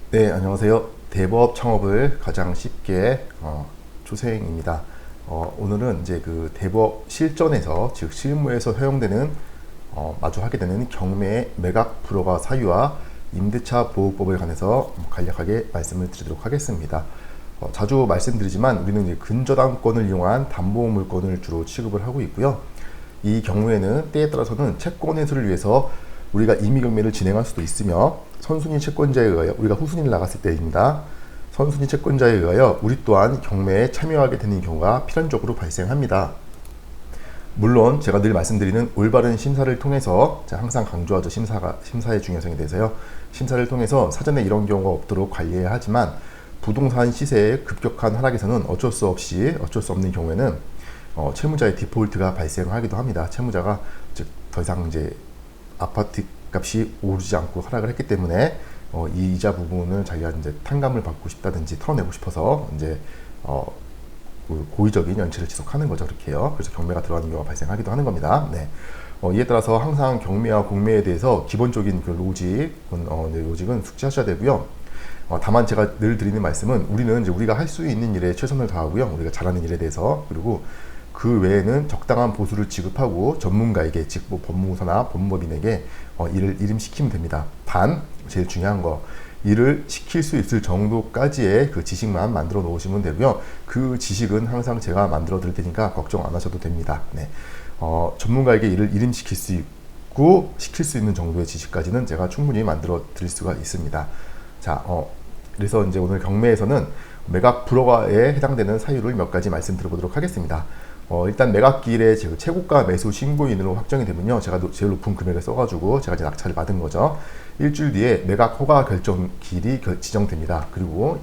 네, 안녕하세요. 대부업 창업을 가장 쉽게 초생입니다. 오늘은 이제 그 대부업 실전에서 즉 실무에서 사용되는 마주 하게 되는 경매의 매각 불허가 사유와 임대차 보호법에 관해서 간략하게 말씀을 드리도록 하겠습니다. 자주 말씀드리지만 우리는 이제 근저당권을 이용한 담보 물건을 주로 취급을 하고 있고요. 이 경우에는 때에 따라서는 채권 회수를 위해서 우리가 임의경매를 진행할 수도 있으며 선순위 채권자에 의하여 우리가 후순위를 나갔을 때입니다. 선순위 채권자에 의하여 우리 또한 경매에 참여하게 되는 경우가 필연적으로 발생합니다. 물론 제가 늘 말씀드리는 올바른 심사를 통해서 제가 항상 강조하죠. 심사의 중요성에 대해서요. 심사를 통해서 사전에 이런 경우가 없도록 관리해야 하지만 부동산 시세의 급격한 하락에서는 어쩔 수 없는 경우에는 채무자의 디폴트가 발생하기도 합니다. 채무자가 즉 더 이상 이제 아파트 값이 오르지 않고 하락을 했기 때문에 이 이자 부분을 자기가 이제 탕감을 받고 싶다든지 털어내고 싶어서 이제 고의적인 연체를 지속하는 거죠. 그렇게요. 그래서 경매가 들어가는 경우가 발생하기도 하는 겁니다. 네. 이에 따라서 항상 경매와 공매에 대해서 기본적인 그 로직은 숙지하셔야 되고요. 다만 제가 늘 드리는 말씀은 우리는 이제 우리가 할 수 있는 일에 최선을 다하고요. 우리가 잘하는 일에 대해서 그리고 그 외에는 적당한 보수를 지급하고 전문가에게 즉 뭐 법무사나 법무법인에게 일을 이름시키면 됩니다. 단 제일 중요한 거 일을 시킬 수 있을 정도까지의 그 지식만 만들어 놓으시면 되고요. 그 지식은 항상 제가 만들어 드릴 테니까 걱정 안 하셔도 됩니다. 네. 전문가에게 일을 이름시킬 수 있고 시킬 수 있는 정도의 지식까지는 제가 충분히 만들어 드릴 수가 있습니다. 자, 그래서 이제 오늘 경매에서는 매각 불허가에 해당되는 사유를 몇 가지 말씀드려보도록 하겠습니다. 일단 매각기일에 최고가 매수 신고인으로 확정이 되면요. 제가 제일 높은 금액을 써가지고 제가 이제 낙찰을 받은 거죠. 일주일 뒤에 매각 허가 결정 기일이 지정됩니다. 그리고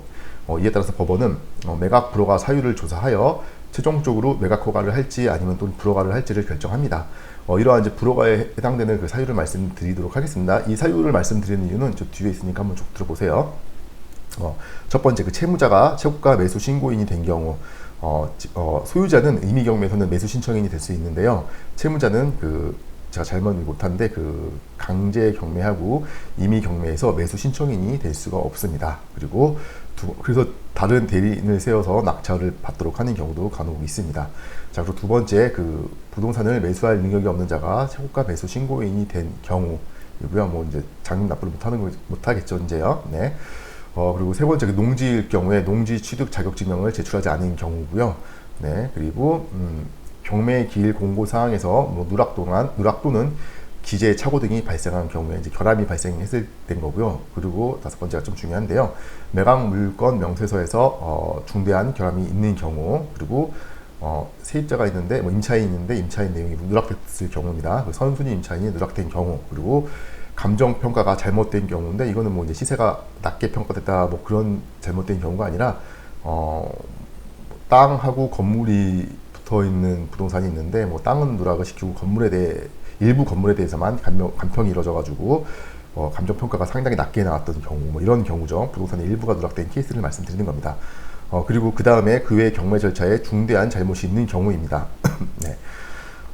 이에 따라서 법원은 매각 불허가 사유를 조사하여 최종적으로 매각 허가를 할지 아니면 또 불허가를 할지를 결정합니다. 이러한 이제 불허가에 해당되는 그 사유를 말씀드리도록 하겠습니다. 이 사유를 말씀드리는 이유는 저 뒤에 있으니까 한번 쭉 들어보세요. 첫 번째 그 채무자가 최고가 매수 신고인이 된 경우 소유자는 임의경매에서는 매수 신청인이 될 수 있는데요. 채무자는 제가 잘못 못한데 강제 경매하고 임의 경매에서 매수 신청인이 될 수가 없습니다. 그리고 그래서 다른 대리인을 세워서 낙찰을 받도록 하는 경우도 간혹 있습니다. 자, 그리고 두 번째 부동산을 매수할 능력이 없는 자가 최고가 매수 신고인이 된 경우이고요. 뭐 이제 장림 납부를 못하겠죠, 이제요. 네. 그리고 세 번째 농지일 경우에 농지 취득 자격증명을 제출하지 않은 경우고요. 네, 그리고 경매 기일 공고 사항에서 뭐 누락 또는 기재 착오 등이 발생한 경우에 이제 결함이 발생했을 된 거고요. 그리고 다섯 번째가 좀 중요한데요. 매각 물건 명세서에서 중대한 결함이 있는 경우, 그리고 세입자가 있는데 임차인이 있는데 임차인 내용이 누락됐을 경우입니다. 선순위 임차인이 누락된 경우, 그리고 감정평가가 잘못된 경우인데 이거는 뭐 이제 시세가 낮게 평가됐다 뭐 그런 잘못된 경우가 아니라 땅하고 건물이 붙어 있는 부동산이 있는데 뭐 땅은 누락을 시키고 일부 건물에 대해서만 감평이 이루어져 가지고 감정평가가 상당히 낮게 나왔던 경우 뭐 이런 경우죠. 부동산의 일부가 누락된 케이스를 말씀드리는 겁니다. 그리고 그 다음에 그 외 경매 절차에 중대한 잘못이 있는 경우입니다. 네.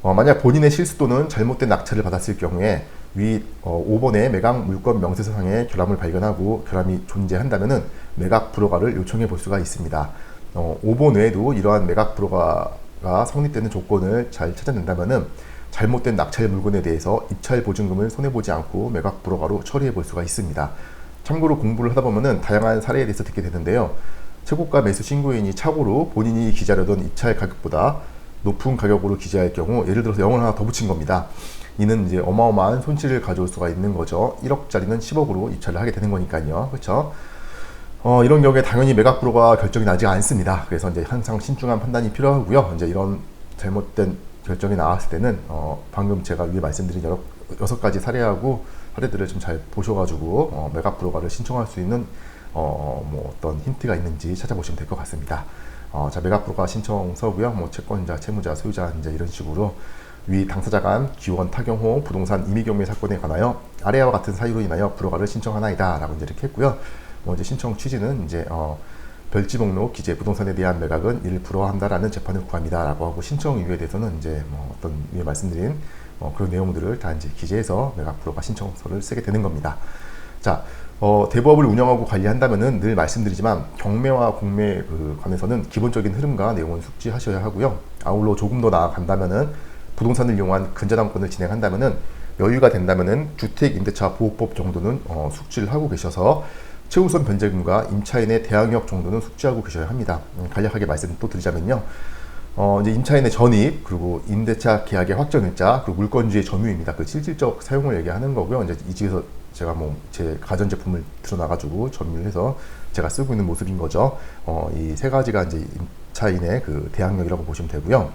만약 본인의 실수 또는 잘못된 낙찰을 받았을 경우에 위 5번의 매각 물건 명세서상에 결함을 발견하고 결함이 존재한다면 매각 불허가를 요청해 볼 수가 있습니다. 5번 외에도 이러한 매각 불허가가 성립되는 조건을 잘 찾아낸다면 잘못된 낙찰 물건에 대해서 입찰 보증금을 손해보지 않고 매각 불허가로 처리해 볼 수가 있습니다. 참고로 공부를 하다 보면 다양한 사례에 대해서 듣게 되는데요. 최고가 매수 신고인이 착오로 본인이 기재하려던 입찰 가격보다 높은 가격으로 기재할 경우 예를 들어서 0을 하나 더 붙인 겁니다. 이는 이제 어마어마한 손실을 가져올 수가 있는 거죠. 1억짜리는 10억으로 입찰을 하게 되는 거니까요. 그렇죠? 이런 경우에 당연히 매각 불허가 결정이 나지 않습니다. 그래서 이제 항상 신중한 판단이 필요하고요. 이제 이런 잘못된 결정이 나왔을 때는 방금 제가 위에 말씀드린 6가지 사례들을 좀 잘 보셔가지고 매각 불허가를 신청할 수 있는 뭐 어떤 힌트가 있는지 찾아보시면 될 것 같습니다. 자, 매각 불허가 신청서고요. 뭐 채권자, 채무자, 소유자 이제 이런 식으로 위 당사자 간 기원 타경호 부동산 임의경매 사건에 관하여 아래와 같은 사유로 인하여 불허가를 신청하나이다 라고 이제 이렇게 했고요. 뭐 이제 신청 취지는 이제 별지 목록 기재 부동산에 대한 매각은 이를 불허한다라는 재판을 구합니다 라고 하고 신청 이유에 대해서는 이제 뭐 어떤 위에 말씀드린 그런 내용들을 다 이제 기재해서 매각 불허가 신청서를 쓰게 되는 겁니다. 자, 대부업을 운영하고 관리한다면은 늘 말씀드리지만 경매와 공매에 관해서는 기본적인 흐름과 내용은 숙지하셔야 하고요. 아울러 조금 더 나아간다면은 부동산을 이용한 근저당권을 진행한다면은 여유가 된다면은 주택임대차 보호법 정도는 숙지를 하고 계셔서 최우선 변제금과 임차인의 대항력 정도는 숙지하고 계셔야 합니다. 간략하게 말씀 또 드리자면요. 이제 임차인의 전입, 그리고 임대차 계약의 확정일자, 그리고 물건주의 점유입니다. 그 실질적 사용을 얘기하는 거고요. 이제 이 집에서 제가 뭐 제 가전제품을 들어놔가지고 점유를 해서 제가 쓰고 있는 모습인 거죠. 이 세 가지가 이제 임차인의 그 대항력이라고 보시면 되고요.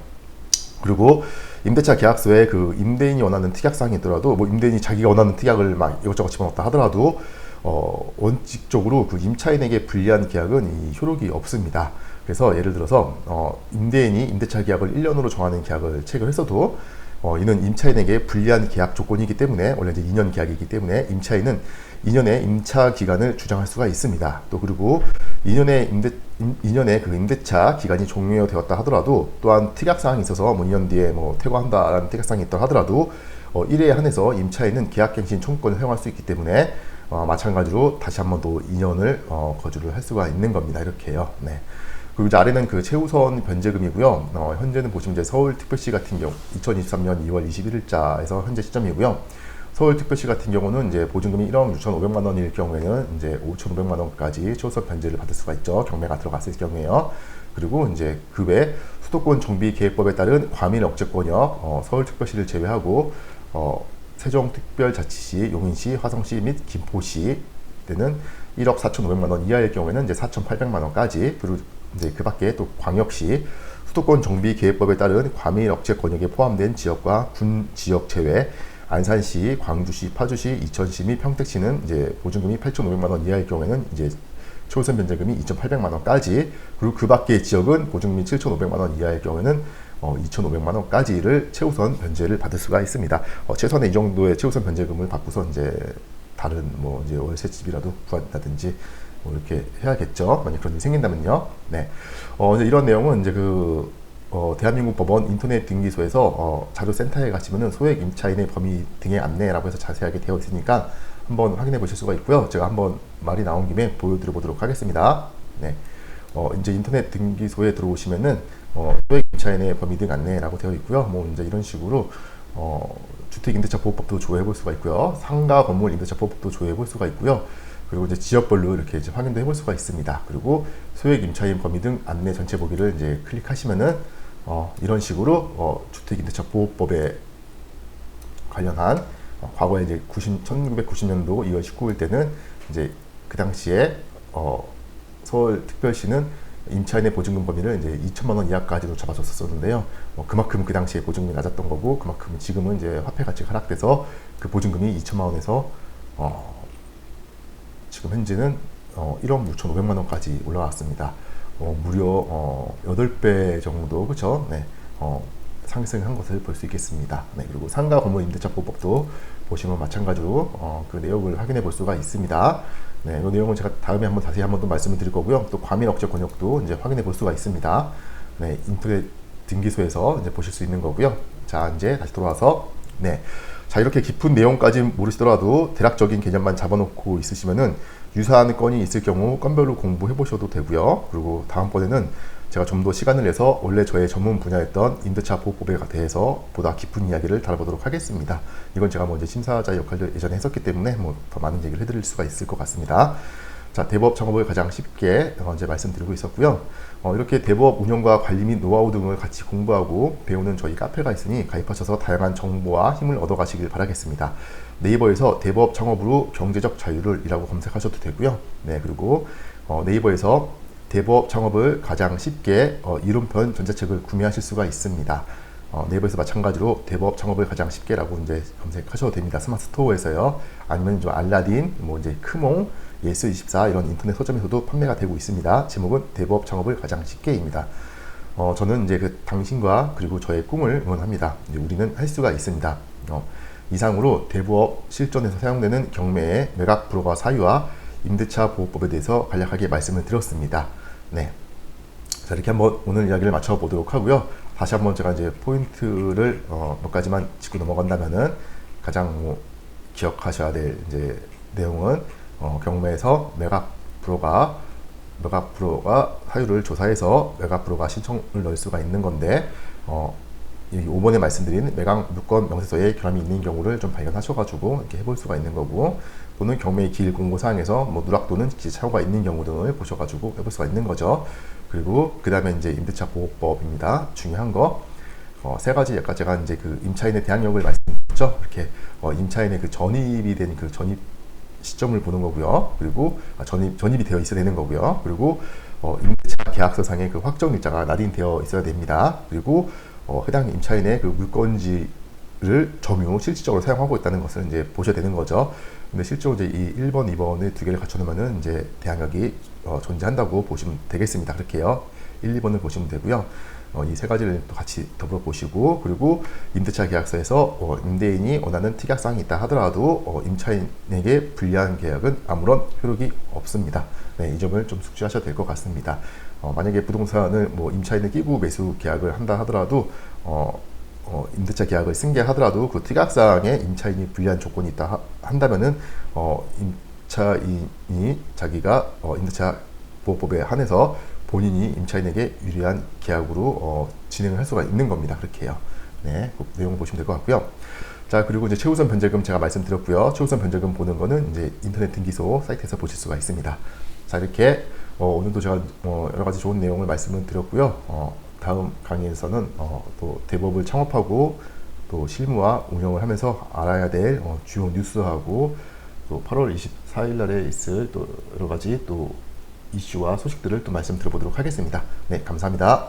그리고 임대차 계약서에 그 임대인이 원하는 특약사항이 있더라도, 뭐 임대인이 자기가 원하는 특약을 막 이것저것 집어넣었다 하더라도 원칙적으로 그 임차인에게 불리한 계약은 이 효력이 없습니다. 그래서 예를 들어서 임대인이 임대차 계약을 1년으로 정하는 계약을 체결했어도 이는 임차인에게 불리한 계약 조건이기 때문에, 원래 이제 2년 계약이기 때문에 임차인은 2년의 임차 기간을 주장할 수가 있습니다. 또 그리고 2년의 그 임대차 기간이 종료되었다 하더라도, 또한 특약사항이 있어서 뭐 2년 뒤에 뭐 퇴거한다라는 특약사항이 있다 하더라도 1회에 한해서 임차인은 계약갱신 청구권을 사용할 수 있기 때문에 마찬가지로 다시 한 번 더 2년을 거주를 할 수가 있는 겁니다. 이렇게요. 네. 그리고 이제 아래는 그 최우선 변제금이고요. 현재는 보시면 이제 서울특별시 같은 경우 2023년 2월 21일자에서 현재 시점이고요. 서울특별시 같은 경우는 이제 보증금이 1억 6,500만 원일 경우에는 이제 5,500만 원까지 최우선 변제를 받을 수가 있죠. 경매가 들어갔을 경우에요. 그리고 이제 그 외 수도권 정비 계획법에 따른 과밀 억제권역 서울특별시를 제외하고 세종특별자치시, 용인시, 화성시 및 김포시 때는 1억 4,500만 원 이하일 경우에는 이제 4,800만 원까지, 그리고 이제 그 밖에 또 광역시 수도권 정비 계획법에 따른 과밀 억제 권역에 포함된 지역과 군 지역 제외, 안산시, 광주시, 파주시, 이천시 및 평택시는 이제 보증금이 8,500만 원 이하일 경우에는 이제 최우선 변제금이 2,800만 원까지, 그리고 그 밖의 지역은 보증금이 7,500만 원 이하일 경우에는 2,500만 원까지를 최우선 변제를 받을 수가 있습니다. 최소한의 이 정도의 최우선 변제금을 받고서 이제 다른 뭐 이제 월세집이라도 구한다든지 뭐 이렇게 해야겠죠. 만약 그런 일이 생긴다면요. 네. 이제 이런 내용은 이제 대한민국 법원 인터넷 등기소에서 자료센터에 가시면은 소액 임차인의 범위 등의 안내라고 해서 자세하게 되어 있으니까 한번 확인해 보실 수가 있고요. 제가 한번 말이 나온 김에 보여드려 보도록 하겠습니다. 네. 이제 인터넷 등기소에 들어오시면은 소액 임차인의 범위 등 안내라고 되어 있고요. 뭐 이제 이런 식으로 주택임대차 보호법도 조회해 볼 수가 있고요. 상가 건물 임대차 보호법도 조회해 볼 수가 있고요. 그리고 이제 지역별로 이렇게 이제 확인도 해볼 수가 있습니다. 그리고 소액 임차인 범위 등 안내 전체 보기를 이제 클릭하시면은 이런 식으로 주택임대차 보호법에 관련한 과거에 이제 1990년도 2월 19일 때는 이제 그 당시에 서울특별시는 임차인의 보증금 범위를 이제 2천만 원 이하까지도 잡아줬었는데요. 그만큼 그 당시에 보증금이 낮았던 거고, 그만큼 지금은 이제 화폐 가치가 하락돼서 그 보증금이 2천만 원에서 지금 현재는 1억 6,500만 원까지 올라왔습니다. 무려 8배 정도, 그렇죠? 네. 상승한 것을 볼 수 있겠습니다. 네. 그리고 상가 건물 임대차 보호법도 보시면 마찬가지로 그 내용을 확인해 볼 수가 있습니다. 네, 이 내용은 제가 다음에 한번 자세히 한번 또 말씀을 드릴 거고요. 또 과밀 억제 권역도 이제 확인해 볼 수가 있습니다. 네, 인터넷 등기소에서 이제 보실 수 있는 거고요. 자, 이제 다시 돌아와서 네. 자, 이렇게 깊은 내용까지 모르시더라도 대략적인 개념만 잡아놓고 있으시면은 유사한 건이 있을 경우 건별로 공부해 보셔도 되고요. 그리고 다음번에는 제가 좀 더 시간을 내서 원래 저의 전문 분야였던 임대차 보호법에 대해서 보다 깊은 이야기를 다뤄보도록 하겠습니다. 이건 제가 뭐 이제 심사자 역할을 예전에 했었기 때문에 뭐 더 많은 얘기를 해드릴 수가 있을 것 같습니다. 자, 대법 창업을 가장 쉽게 이제 말씀드리고 있었고요. 이렇게 대법 운영과 관리 및 노하우 등을 같이 공부하고 배우는 저희 카페가 있으니 가입하셔서 다양한 정보와 힘을 얻어가시길 바라겠습니다. 네이버에서 대법 창업으로 경제적 자유를 이라고 검색하셔도 되고요. 네, 그리고 네이버에서 대법 창업을 가장 쉽게 이론편 전자책을 구매하실 수가 있습니다. 네이버에서 마찬가지로 대법 창업을 가장 쉽게라고 이제 검색하셔도 됩니다. 스마트 스토어에서요. 아니면 좀 알라딘, 뭐 이제 크몽, 예스24 이런 인터넷 서점에서도 판매가 되고 있습니다. 제목은 대법 창업을 가장 쉽게입니다. 저는 이제 그 당신과 그리고 저의 꿈을 응원합니다. 이제 우리는 할 수가 있습니다. 이상으로 대부업 실전에서 사용되는 경매의 매각 불허가 사유와 임대차 보호법에 대해서 간략하게 말씀을 드렸습니다. 네. 자, 이렇게 한번 오늘 이야기를 마쳐보도록 하고요. 다시 한번 제가 이제 포인트를 몇 가지만 짚고 넘어간다면은 가장 기억하셔야 될 이제 내용은 경매에서 매각 프로가 사유를 조사해서 매각 프로가 신청을 넣을 수가 있는 건데, 5번에 말씀드린 매각 물건 명세서에 결함이 있는 경우를 좀 발견하셔가지고 이렇게 해볼 수가 있는 거고, 또는 경매 기일 공고사항에서 뭐 누락 또는 기재착오가 있는 경우 등을 보셔가지고 해볼 수가 있는 거죠. 그리고 그 다음에 이제 임대차 보호법입니다. 중요한 거. 세 가지, 아까 제가 이제 그 임차인의 대항력을 말씀드렸죠. 이렇게 임차인의 그 전입이 된 그 전입 시점을 보는 거고요. 그리고 전입이 되어 있어야 되는 거고요. 그리고 임대차 계약서상의 그 확정일자가 낙인되어 있어야 됩니다. 그리고 해당 임차인의 그 물건지를 점유 실질적으로 사용하고 있다는 것을 이제 보셔야 되는 거죠. 근데 실제로 이제 이 1번, 2번의 두 개를 갖춰놓으면은 이제 대항력이 존재한다고 보시면 되겠습니다. 그렇게요. 1, 2번을 보시면 되고요. 이 세 가지를 또 같이 더불어 보시고, 그리고 임대차 계약서에서 임대인이 원하는 특약사항이 있다 하더라도 임차인에게 불리한 계약은 아무런 효력이 없습니다. 네, 이 점을 좀 숙지하셔야 될 것 같습니다. 만약에 부동산을 뭐 임차인을 끼고 매수 계약을 한다 하더라도 임대차 계약을 승계하더라도 그 특약사항에 임차인이 불리한 조건이 있다 한다면은 임차인이 자기가 임대차 보호법에 한해서 본인이 임차인에게 유리한 계약으로 진행을 할 수가 있는 겁니다. 그렇게 해요. 네, 그 내용을 보시면 될 것 같고요. 자, 그리고 이제 최우선 변제금 제가 말씀드렸고요. 최우선 변제금 보는 거는 이제 인터넷 등기소 사이트에서 보실 수가 있습니다. 자, 이렇게 오늘도 제가 여러 가지 좋은 내용을 말씀을 드렸고요. 다음 강의에서는 또 대법을 창업하고 또 실무와 운영을 하면서 알아야 될 주요 뉴스하고 또 8월 24일 날에 있을 또 여러 가지 또 이슈와 소식들을 또 말씀드려보도록 하겠습니다. 네, 감사합니다.